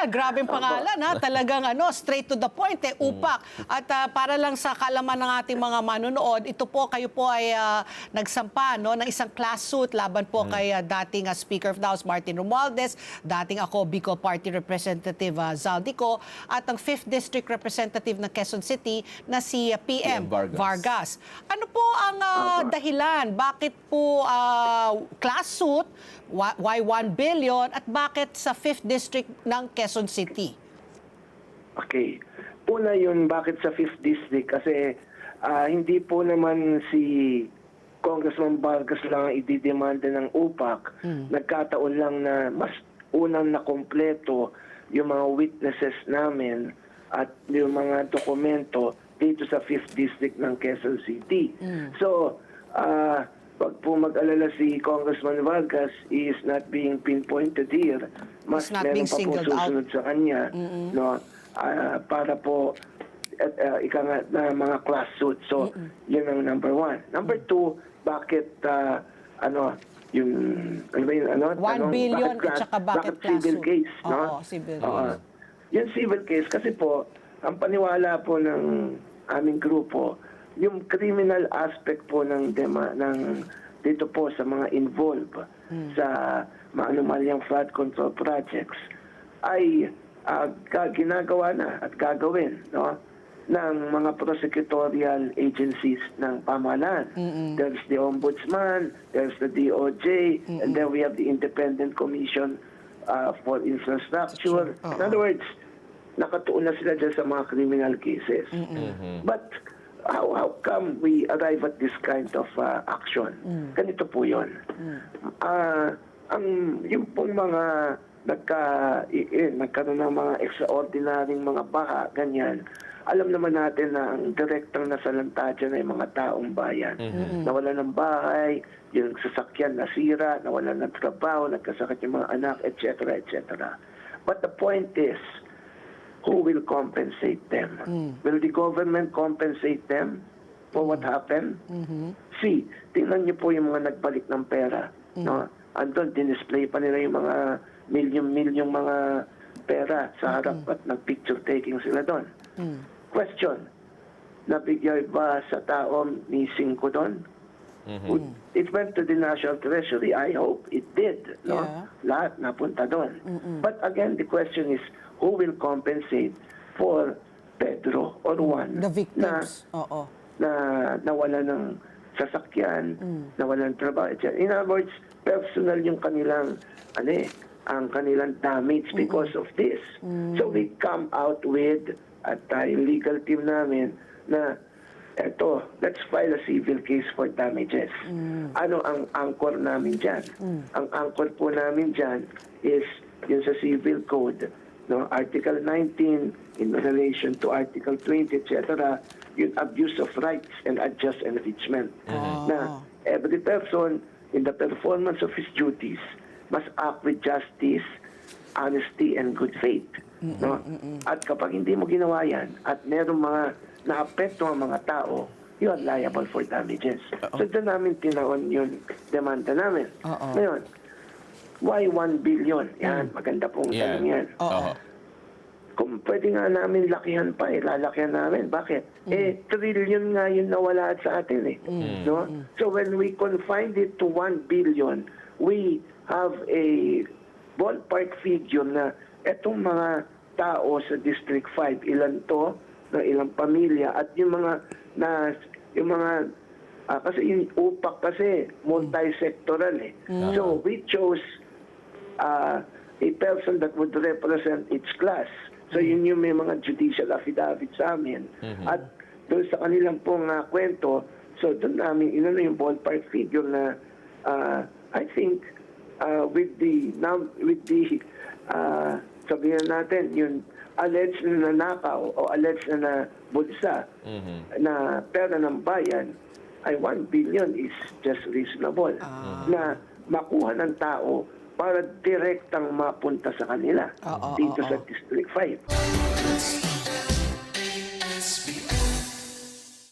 yan. Grabeng pangalan, ha? Talagang straight to the point, upak. At para lang sa kalaman ng ating mga manonood, ito po, kayo po ay nagsampa ng isang class suit laban po kay dating Speaker of the House, Martin Romualdez, dating ako, Bicol Party Representative Zaldico, at ang 5th District Representative ng Quezon City na si PM Vargas. Ano po ang dahilan? Bakit po class suit, why 1 billion, at bakit sa 5th District ng Quezon City? Okay. Una yun, bakit sa 5th District? Kasi hindi po naman si Congressman Vargas lang ang ididemanda ng upak. Nagkataon lang na mas unang nakompleto yung mga witnesses namin at yung mga dokumento dito sa 5th District ng Quezon City. So, pag po mag-alala si Congressman Vargas is not being pinpointed here, mas meron pa po susunod sa kanya, no, para po ika nga na mga class suit. So, yun ang number one. Number two, bakit yung 1 billion at saka bakit civil case, no? Oo, civil case. Yung civil case kasi po, ang paniwala po ng aming grupo, yung criminal aspect po ng dito po sa mga involved sa mga anomalyang flood control projects ay ginagawa na at gagawin, no, ng mga prosecutorial agencies ng pamahalaan. There's the Ombudsman, there's the DOJ, and then we have the Independent Commission for Infrastructure. In other words, nakatuon na sila dyan sa mga criminal cases. But how come we arrive at this kind of action? Ganito po yun. Yung pong mga nagkaroon ng mga extraordinaryong mga baha, ganyan, alam naman natin na ang direktang nasalanta dyan ay mga taong bayan. Nawala ng bahay, yung sasakyan nasira, nawala ng trabaho, nagkasakit yung mga anak, etc., etc. But the point is, who will compensate them? Will the government compensate them for what happened? See, tingnan niyo po yung mga nagbalik ng pera. No? Andun, dinisplay pa nila yung mga milyong mga pera sa harap at nag-picture taking sila doon. Question, nabigay ba sa tao ni 5 doon? It went to the National Treasury. I hope it did. No? Yeah. Lahat napunta doon. But again, the question is, who will compensate for Pedro or Juan The victims. na nawala ng sasakyan, nawala ng trabaho, etc. In other words, personal yung kanilang ang kanilang damage because of this. So we come out with at yung legal team namin na eto, let's file a civil case for damages. Ano ang anchor namin dyan? Ang anchor po namin dyan is yung sa civil code, no, Article 19 in relation to Article 20, etc., yung abuse of rights and unjust enrichment. Na every person in the performance of his duties must act with justice, honesty, and good faith. No? At kapag hindi mo ginawa yan, at merong mga naapekto ang mga tao, you are liable for damages. So doon namin tinaon yung demanda namin. Ngayon, why 1 billion? Yan, maganda pong tanong yan. Kung pwede nga namin lakihan pa, lalakihan namin. Bakit? Trillion nga yun nawala sa atin no? So when we confined it to 1 billion, we have a ballpark figure na etong mga tao sa District 5, ilan to, na ilang pamilya, at yung mga kasi yung upak kasi multi-sectoral So we chose a person that would represent each class. So yun yung may mga judicial affidavit sa amin. At doon sa kanilang pong kwento, so doon namin yung ballpark figure na I think with the sabihin natin yung alleged na nanakaw o alleged na bulsa na pera ng bayan ay 1 billion is just reasonable na makuha ng tao para direktang mapunta sa kanila dito sa District 5.